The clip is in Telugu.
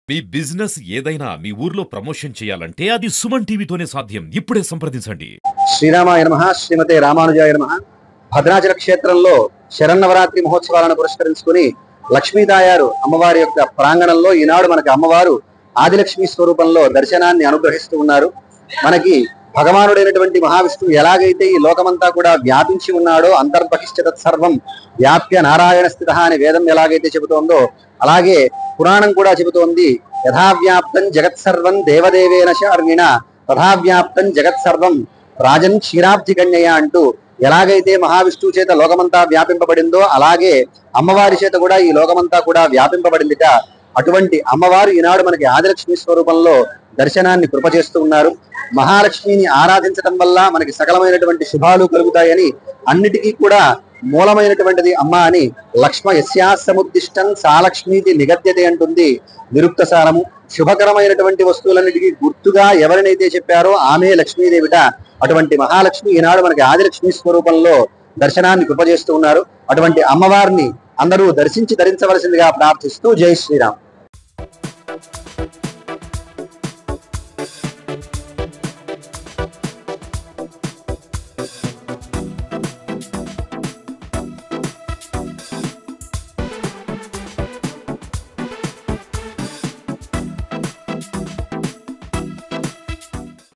మీ బిజినెస్ ఏదైనా మీ ఊర్లో ప్రమోషన్ చేయాలంటే అది సుమన్ టీవీతోనే సాధ్యం. ఇప్పుడే సంప్రదించండి. శ్రీరామాయ నమః, శ్రీమతే రామానుజాయ నమః. భద్రాచల క్షేత్రంలో శరన్నవరాత్రి మహోత్సవాలను పురస్కరించుకుని లక్ష్మీదాయారు అమ్మవారి యొక్క ప్రాంగణంలో ఈనాడు మనకి అమ్మవారు ఆదిలక్ష్మి స్వరూపంలో దర్శనాన్ని అనుగ్రహిస్తూ ఉన్నారు. మనకి భగవానుడైనటువంటి మహావిష్ణువు ఎలాగైతే ఈ లోకమంతా కూడా వ్యాపించి ఉన్నాడో, అంతర్బహిష్ట తత్సర్వం వ్యాప్య నారాయణ స్థిత అనే వేదం ఎలాగైతే చెబుతోందో అలాగే పురాణం కూడా చెబుతోంది. యథావ్యాప్తం జగత్సర్వం దేవదేవేన శార్మిణ తథావ్యాప్తం జగత్సర్వం రాజన్ క్షీరాబ్ధిగణ్యయ అంటూ ఎలాగైతే మహావిష్ణువు చేత లోకమంతా వ్యాపింపబడిందో అలాగే అమ్మవారి చేత కూడా ఈ లోకమంతా కూడా వ్యాపింపబడిందిట. అటువంటి అమ్మవారు ఈనాడు మనకి ఆదిలక్ష్మి స్వరూపంలో దర్శనాన్ని కృపచేస్తూ ఉన్నారు. మహాలక్ష్మిని ఆరాధించడం వల్ల మనకి సకలమైనటువంటి శుభాలు కలుగుతాయని, అన్నిటికీ కూడా మూలమైనటువంటిది అమ్మ అని లక్ష్మ యస్యా సముద్దిష్టం సాలక్ష్మీతి నిగద్యతే అంటుంది నిరుక్త సారము. శుభకరమైనటువంటి వస్తువులన్నిటికీ గుర్తుగా ఎవరినైతే చెప్పారో ఆమె లక్ష్మీదేవిట. అటువంటి మహాలక్ష్మి ఈనాడు మనకి ఆదిలక్ష్మి స్వరూపంలో దర్శనాన్ని కృపచేస్తూ ఉన్నారు. అటువంటి అమ్మవారిని అందరూ దర్శించి ధరించవలసిందిగా ప్రార్థిస్తూ జై శ్రీరామ్.